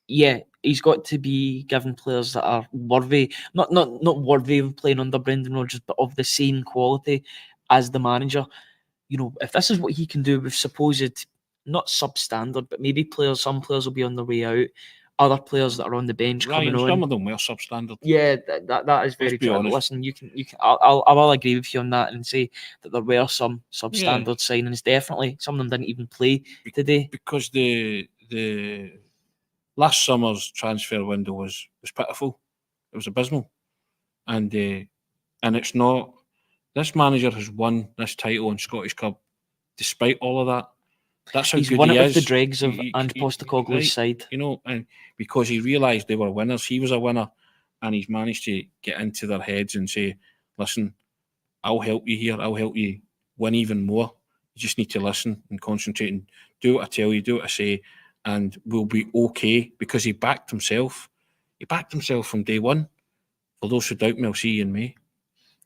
Yeah, he's got to be given players that are worthy, not worthy of playing under Brendan Rodgers, but of the same quality as the manager. You know, if this is what he can do with supposed, not substandard, but maybe some players will be on their way out. Other players that are on the bench coming on. Some of them were substandard. Yeah, that is very true. Listen, I will agree with you on that and say that there were some substandard signings. Definitely, some of them didn't even play today because the last summer's transfer window was pitiful. It was abysmal, and it's not. This manager has won this title in Scottish Cup, despite all of that. That's how he's good won he it is. with the dregs of Ange Postecoglou's side. You know, and because he realised they were winners, he was a winner, and he's managed to get into their heads and say, "Listen, I'll help you here. I'll help you win even more. You just need to listen and concentrate and do what I tell you, do what I say, and we'll be okay." Because he backed himself. He backed himself from day one. For those who doubt me, I'll see you in May.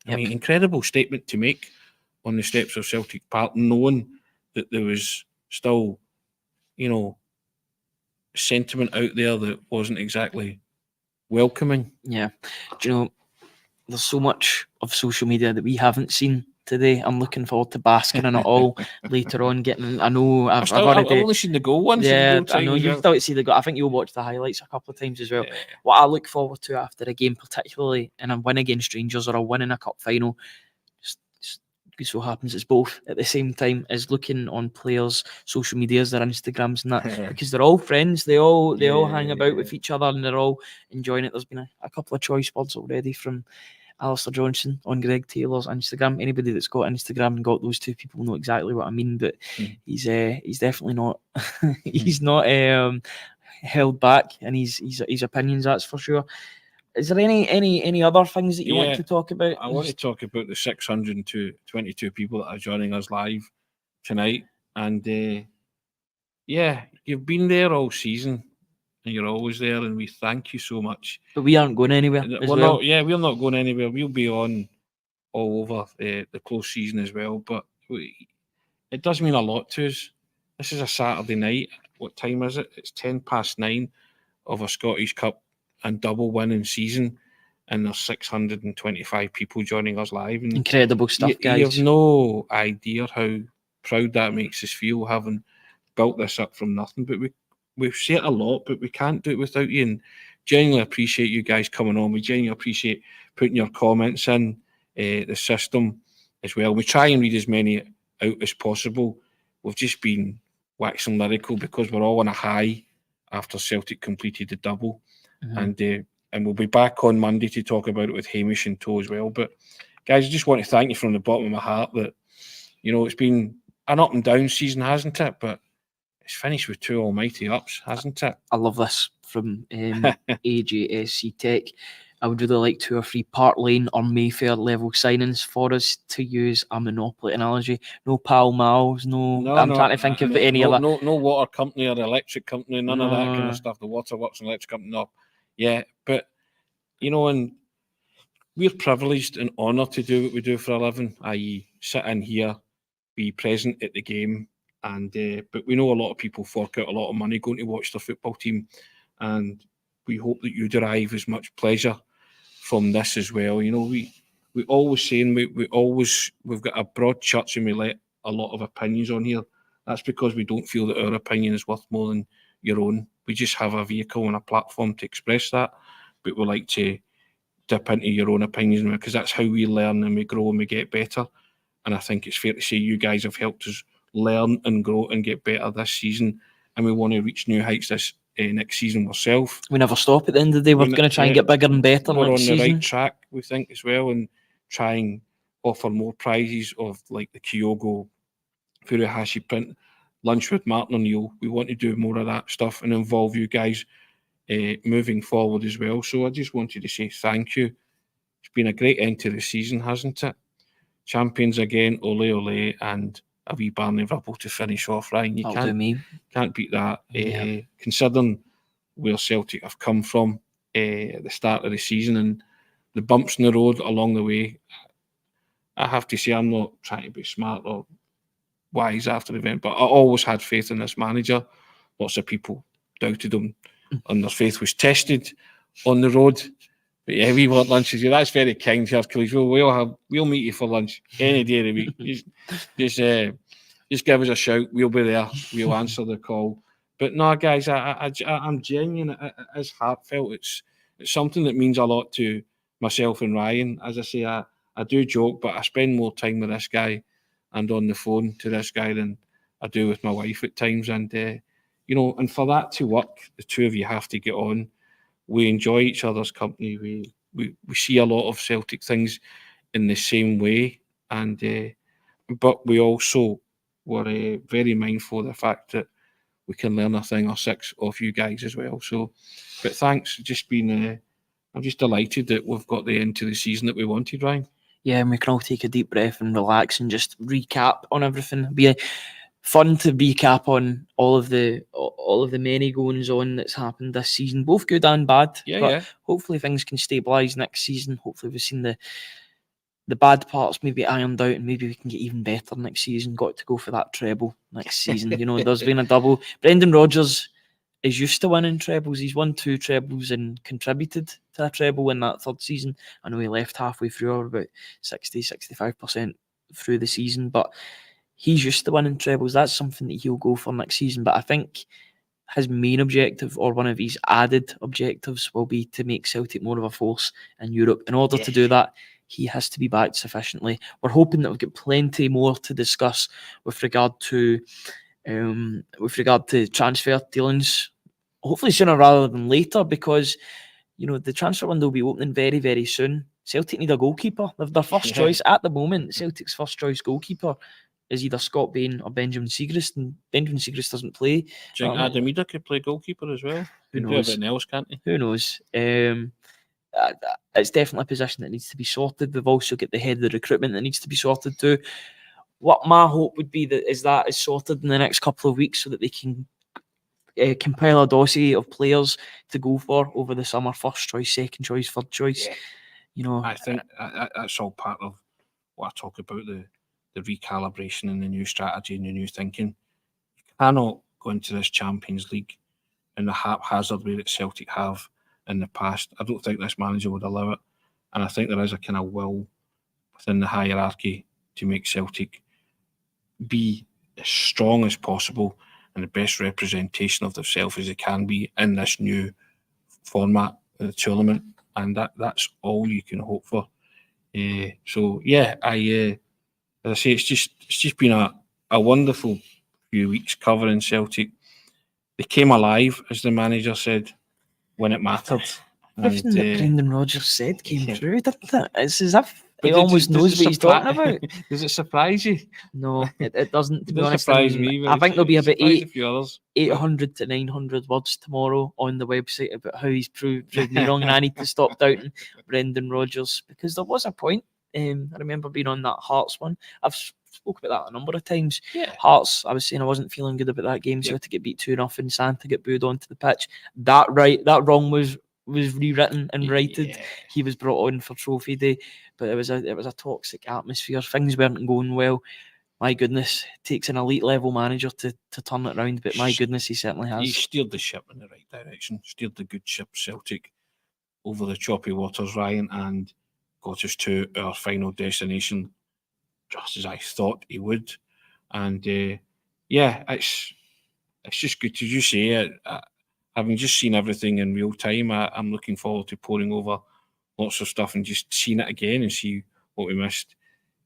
I mean, incredible statement to make on the steps of Celtic Park, knowing that there was still, you know, sentiment out there that wasn't exactly welcoming. Yeah. Do you know, there's so much of social media that we haven't seen today. I'm looking forward to basking in it all later on. I know I've only seen the goal once. Yeah, I know you've started to see the goal. I think you'll watch the highlights a couple of times as well. Yeah. What I look forward to after a game, particularly in a win against Rangers or a win in a cup final, just so happens it's both at the same time, is looking on players' social medias, their Instagrams and that, because they're all friends. They all hang about with each other and they're all enjoying it. There's been a couple of choice words already from Alistair Johnson on Greg Taylor's Instagram. Anybody that's got Instagram and got those two people know exactly what I mean. But he's definitely not he's not held back in his opinions. That's for sure. Is there any other things that you want to talk about? I want to talk about the 622 people that are joining us live tonight, and you've been there all season, and you're always there, and we thank you so much. But we aren't going anywhere as well. We're not going anywhere. We'll be on all over the close season as well. But it does mean a lot to us. This is a Saturday night. What time is it? It's 9:10 of a Scottish Cup and double winning season, and there's 625 people joining us live. And incredible stuff, guys. You have no idea how proud that makes us feel, having built this up from nothing. But we say it a lot, but we can't do it without you. And genuinely appreciate you guys coming on. We genuinely appreciate putting your comments in the system as well. We try and read as many out as possible. We've just been waxing lyrical because we're all on a high after Celtic completed the double. And we'll be back on Monday to talk about it with Hamish and Toe as well. But guys, I just want to thank you from the bottom of my heart that, it's been an up and down season, hasn't it? But it's finished with 2 almighty ups, hasn't it? I love this from AJSC Tech. I would really like 2 or 3 Park Lane or Mayfair level signings for us, to use a Monopoly analogy. No Pall Malls, I'm trying to think of any other. No water company or electric company, none of that kind of stuff. The waterworks and electric company, no. Yeah, but, and we're privileged and honoured to do what we do for a living, i.e. sit in here, be present at the game. And but we know a lot of people fork out a lot of money going to watch their football team, and we hope that you derive as much pleasure from this as well. We always saying we've got a broad church and we let a lot of opinions on here. That's because we don't feel that our opinion is worth more than your own. We just have a vehicle and a platform to express that, but we like to dip into your own opinions because that's how we learn and we grow and we get better. And I think it's fair to say you guys have helped us learn and grow and get better this season, and we want to reach new heights this next season ourselves. We never stop at the end of the day. We're going to try and get bigger and better we're next season. On the right track, we think, as well, and try and offer more prizes of like the Kyogo Furuhashi print, lunch with Martin O'Neill. We want to do more of that stuff and involve you guys moving forward as well. So I just wanted to say thank you. It's been a great end to the season, hasn't it? Champions again, ole ole, and a wee Barney Rubble to finish off, Ryan. You can't beat that. Yeah. Considering where Celtic have come from at the start of the season and the bumps in the road along the way, I have to say I'm not trying to be smart or wise after the event, but I always had faith in this manager. Lots of people doubted him, and their faith was tested on the road. But yeah, we want lunches. Yeah, that's very kind, Hercules. We'll meet you for lunch any day of the week. Just give us a shout. We'll be there. We'll answer the call. But no, guys, I'm genuine. It's heartfelt. It's something that means a lot to myself and Ryan. As I say, I do joke, but I spend more time with this guy and on the phone to this guy than I do with my wife at times. And and for that to work, the two of you have to get on. We enjoy each other's company. We see a lot of Celtic things in the same way, and but we also were very mindful of the fact that we can learn a thing or 6 off you guys as well. So, but thanks. Just been, I'm just delighted that we've got the end to the season that we wanted, Ryan. Yeah, and we can all take a deep breath and relax and just recap on everything. It'll be fun to recap on all of the many goings on that's happened this season, both good and bad. Yeah. Hopefully things can stabilise next season. Hopefully we've seen the bad parts maybe ironed out, and maybe we can get even better next season. Got to go for that treble next season. There's been a double. Brendan Rodgers is used to winning trebles. He's won 2 trebles and contributed to a treble in that 3rd season. I know he left halfway through, or about 60-65% through the season, but he's used to winning trebles. That's something that he'll go for next season. But I think his main objective, or one of his added objectives, will be to make Celtic more of a force in Europe. In order to do that, he has to be backed sufficiently. We're hoping that we've got plenty more to discuss with regard to transfer dealings, hopefully sooner rather than later, because the transfer window will be opening very, very soon. Celtic need a goalkeeper. They're their first choice at the moment. Celtic's first choice goalkeeper is either Scott Bain or Benjamin Siegrist, and Benjamin Siegrist doesn't play. Do you think Adam Idah could play goalkeeper as well? Who knows? Everything else, can't he? Who knows? It's definitely a position that needs to be sorted. We've also got the head of the recruitment that needs to be sorted too. What my hope would be that is sorted in the next couple of weeks, so that they can compile a dossier of players to go for over the summer. First choice, second choice, third choice. Yeah. You know, I think that's all part of what I talk about, the recalibration and the new strategy and the new thinking. You cannot go into this Champions League in the haphazard way that Celtic have in the past. I don't think this manager would allow it. And I think there is a kind of will within the hierarchy to make Celtic be as strong as possible and the best representation of themselves as they can be in this new format of the tournament. And that's all you can hope for. So yeah, as I say, it's just been a wonderful few weeks covering Celtic. They came alive, as the manager said, when it mattered. Everything that Brendan Rodgers said came true, didn't it? It's as if But he almost knows what he's talking about. Does it surprise you? No, it doesn't, to It be does honest. surprise And me. I think there'll be about a few others. 800 to 900 words tomorrow on the website about how he's proved me wrong, and I need to stop doubting Brendan Rodgers, because there was a point. I remember being on that Hearts one. I've spoke about that a number of times. Yeah. Hearts, I was saying I wasn't feeling good about that game, so to get beat 2-0, Santa get booed onto the pitch. That wrong was rewritten and righted. Yeah. He was brought on for trophy day, but it was a toxic atmosphere. Things weren't going well. My goodness, it takes an elite level manager to turn it around, but my goodness, he certainly has. He steered the ship in the right direction, steered the good ship Celtic over the choppy waters, Ryan, and got us to our final destination just as I thought he would. And yeah, it's just good to just say it. Having just seen everything in real time, I'm looking forward to pouring over lots of stuff and just seeing it again and see what we missed.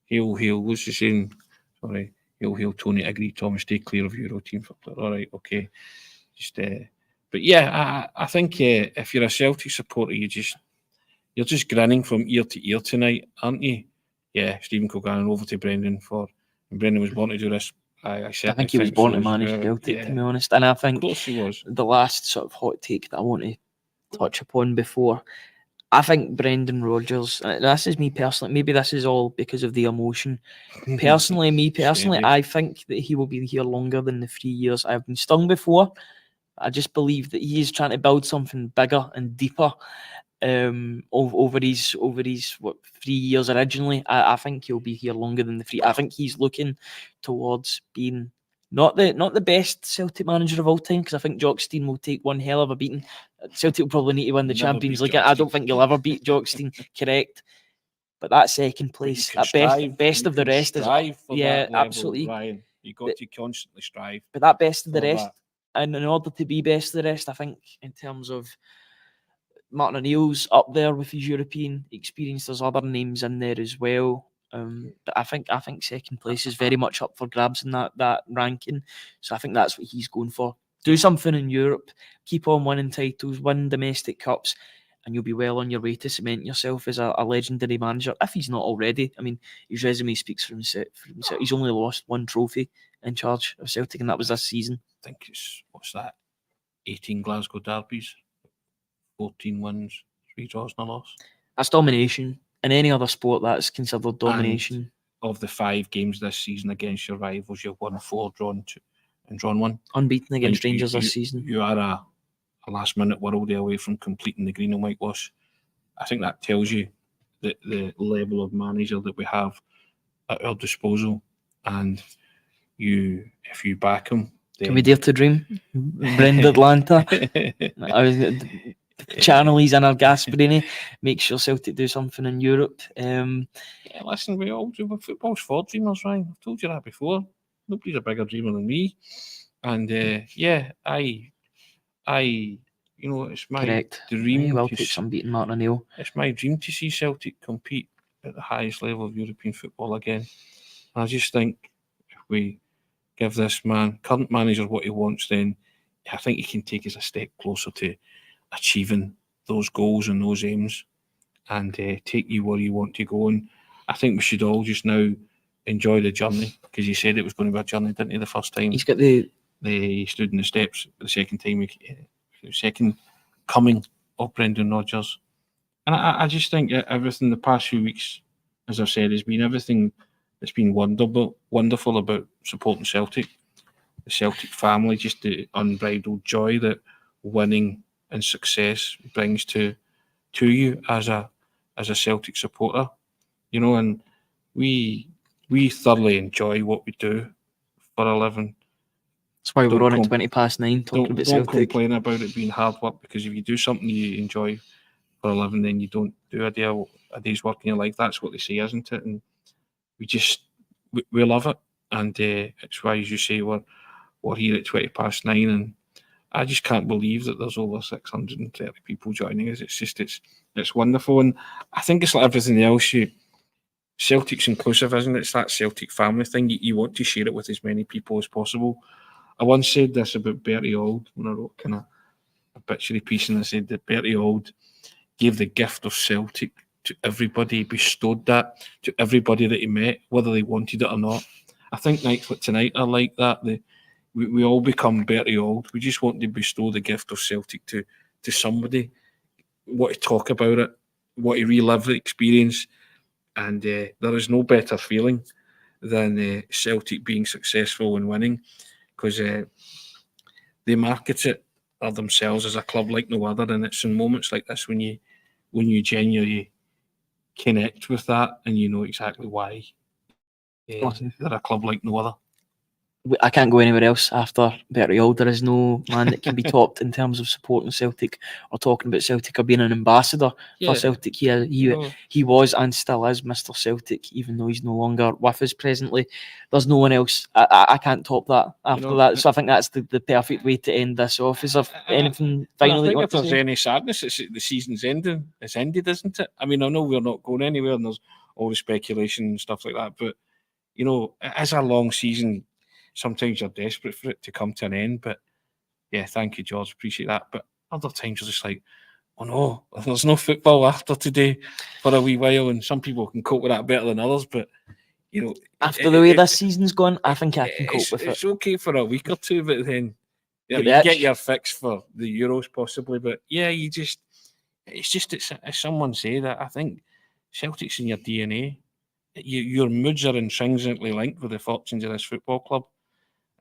Hail, what's the saying? Sorry. Hail, Tony. Agree, Thomas. Stay clear of Euro team for player. All right, okay. But yeah, I think if you're a Celtic supporter, you're just grinning from ear to ear tonight, aren't you? Yeah, Stephen Colgannon over to Brendan Brendan was born to do this. I think he was born to manage Celtic, to be honest. And I think of course he was. The last sort of hot take that I want to touch upon before, I think Brendan Rodgers, this is me personally, maybe this is all because of the emotion. Personally, I think that he will be here longer than the 3 years. I've been stung before. I just believe that he is trying to build something bigger and deeper over his 3 years originally. I think he'll be here longer than the 3. I think he's looking towards being not the best Celtic manager of all time, because I think Jockstein will take one hell of a beating. Celtic will probably need to win the Champions League. I don't think he'll ever beat Jockstein, correct? But that second place, at best of the rest, is absolutely. Ryan, you got to constantly strive. But that best of the rest, and in order to be best of the rest, I think in terms of Martin O'Neill's up there with his European experience. There's other names in there as well. But I think second place is very much up for grabs in that ranking. So I think that's what he's going for. Do something in Europe, keep on winning titles, win domestic cups, and you'll be well on your way to cement yourself as a legendary manager, if he's not already. I mean, his resume speaks for himself. He's only lost one trophy in charge of Celtic, and that was this season. I think it's, 18 Glasgow derbies, 14 wins, 3 draws and a loss. That's domination. In any other sport, that's considered domination. And of the 5 games this season against your rivals, you've won 4, drawn 2, and drawn 1. Unbeaten against Rangers this season. You are a last-minute worldie away from completing the green and whitewash. I think that tells you the level of manager that we have at our disposal. And if you back him, then... Can we dare to dream? Brenda Atlanta. Channel his inner Gasperini. Make sure Celtic do something in Europe. Listen, football's for dreamers, Ryan. I've told you that before. Nobody's a bigger dreamer than me. And it's my dream. Well, take some beating Martin O'Neill. It's my dream to see Celtic compete at the highest level of European football again. And I just think if we give this current manager what he wants, then I think he can take us a step closer to achieving those goals and those aims, and take you where you want to go. And I think we should all just now enjoy the journey, because he said it was going to be a journey, didn't he, the first time? He's got he stood in the steps the second time, the second coming of Brendan Rodgers. And I just think everything the past few weeks, as I've said, has been everything that's been wonderful about supporting Celtic. Celtic family, just the unbridled joy that winning and success brings to you as a Celtic supporter, and we thoroughly enjoy what we do for a living. That's why we're Don't on at com- 9:20 talking about don't Celtic. complain about it being hard work, because if you do something you enjoy for a living, then you don't do a day's work in your life. That's what they say, isn't it? And we love it, and it's why, as you say, we're here at 9:20, and I just can't believe that there's over 630 people joining us. It's wonderful, and I think it's like everything else. Celtic's inclusive, isn't it? It's that Celtic family thing. You want to share it with as many people as possible. I once said this about Bertie Auld when I wrote kind of a obituary piece, and I said that Bertie Auld gave the gift of Celtic to everybody, bestowed that to everybody that he met, whether they wanted it or not. I think nights like tonight are like that. We all become Bertie Auld. We just want to bestow the gift of Celtic to somebody, want to talk about it, want to relive the experience. And there is no better feeling than Celtic being successful and winning, because they market it themselves as a club like no other. And it's in moments like this when you genuinely connect with that, and you know exactly why they're a club like no other. I can't go anywhere else after Bertie Auld. There is no man that can be topped in terms of supporting Celtic or talking about Celtic or being an ambassador for Celtic. He was and still is Mr. Celtic, even though he's no longer with us presently. There's no one else. I can't top that after that. So I think that's the perfect way to end this off. Is there anything final that you want to say? If there's any sadness, it's the season's ending. It's ended, isn't it? I mean, I know we're not going anywhere, and there's all the speculation and stuff like that, but it is a long season. Sometimes you're desperate for it to come to an end, but yeah, thank you, George. Appreciate that. But other times you're just like, oh no, there's no football after today for a wee while, and some people can cope with that better than others. But after the way this season's gone, I think I can cope with it. It's okay for a week or two, but then you get your fix for the Euros possibly. But yeah, it's as someone said, I think Celtic's in your DNA. Your moods are intrinsically linked with the fortunes of this football club.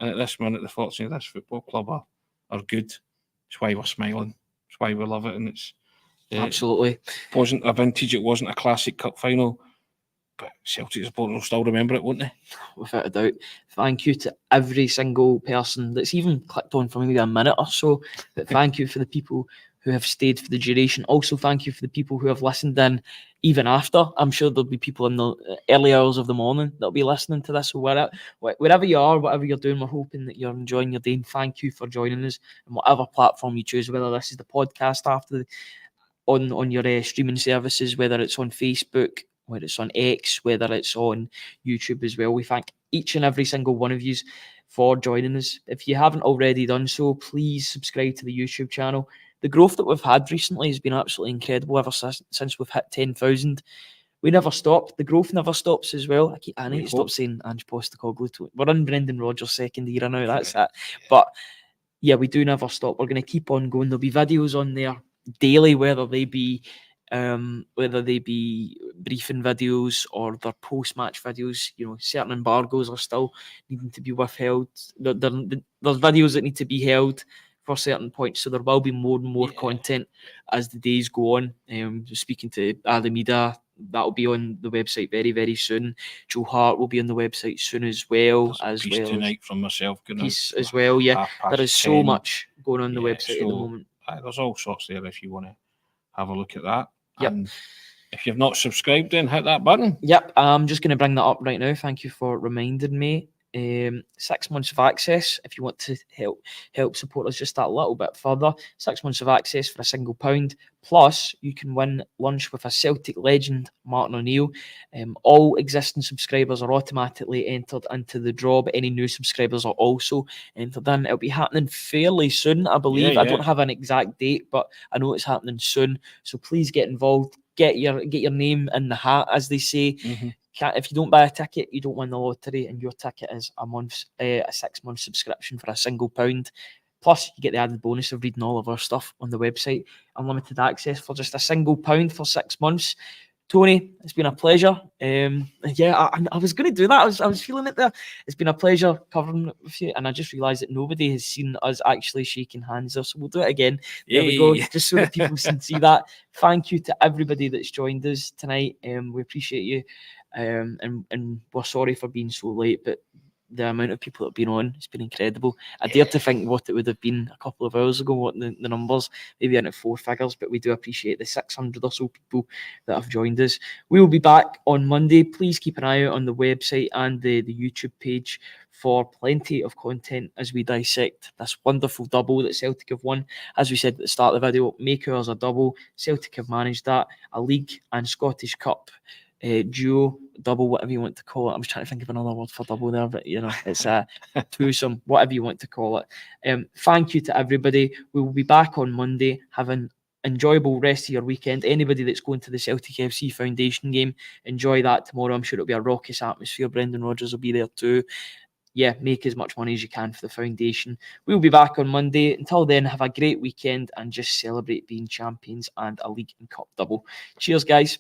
And at this minute, the fortunes of this football club are good. It's why we're smiling. It's why we love it. And it's absolutely. It wasn't a vintage. It wasn't a classic cup final. But Celtic supporters will still remember it, won't they? Without a doubt. Thank you to every single person that's even clicked on for maybe a minute or so. But thank you for the people who have stayed for the duration. Also, thank you for the people who have listened in even after. I'm sure there'll be people in the early hours of the morning that'll be listening to this. So wherever you are, whatever you're doing, we're hoping that you're enjoying your day. And thank you for joining us on whatever platform you choose, whether this is the podcast on your streaming services, whether it's on Facebook, whether it's on X, whether it's on YouTube as well. We thank each and every single one of you for joining us. If you haven't already done so, please subscribe to the YouTube channel. The growth that we've had recently has been absolutely incredible ever since we've hit 10,000. We never stopped. The growth never stops as well. I need to stop saying Ange Postecoglou. We're in Brendan Rodgers' second era now. That's it. But yeah, we do never stop. We're going to keep on going. There'll be videos on there daily, whether they be briefing videos or their post-match videos. Certain embargoes are still needing to be withheld. There's videos that need to be held for certain points, so there will be more and more content as the days go on. Speaking to Idah Maeda, that'll be on the website very, very soon. Joe Hart will be on the website soon as well. Tonight from myself. Piece as well, yeah. There is so much going on the website at the moment. There's all sorts there if you want to have a look at that. Yep. And if you've not subscribed, then hit that button. Yep, I'm just going to bring that up right now. Thank you for reminding me. 6 months of access if you want to help support us just that little bit further. 6 months of access for £1, plus you can win lunch with a Celtic legend, Martin O'Neill. All existing subscribers are automatically entered into the draw, but any new subscribers are also entered in. It'll be happening fairly soon, I believe. I don't have an exact date, but I know it's happening soon, so please get involved. Get your name in the hat, as they say. If you don't buy a ticket, you don't win the lottery, and your ticket is a 6 month subscription for £1. Plus, you get the added bonus of reading all of our stuff on the website. Unlimited access for just £1 for 6 months. Tony, it's been a pleasure. I was going to do that. I was feeling it there. It's been a pleasure covering it with you, and I just realised that nobody has seen us actually shaking hands there, so we'll do it again. There we go, just so that people can see that. Thank you to everybody that's joined us tonight. We appreciate you, and we're sorry for being so late, but the amount of people that have been on, it's been incredible. I dare to think what it would have been a couple of hours ago, what the numbers, maybe into 4 figures, but we do appreciate the 600 or so people that have joined us. We will be back on Monday. Please keep an eye out on the website and the YouTube page for plenty of content as we dissect this wonderful double that Celtic have won. As we said at the start of the video, make ours a double. Celtic have managed that, a league and Scottish Cup duo, double, whatever you want to call it. I was trying to think of another word for double there, but it's a twosome, whatever you want to call it. Thank you to everybody. We will be back on Monday. Have an enjoyable rest of your weekend. Anybody that's going to the Celtic FC Foundation game, enjoy that tomorrow. I'm sure it'll be a raucous atmosphere. Brendan Rodgers will be there too. Yeah, make as much money as you can for the foundation. We'll be back on Monday. Until then, have a great weekend and just celebrate being champions and a league and cup double. Cheers, guys.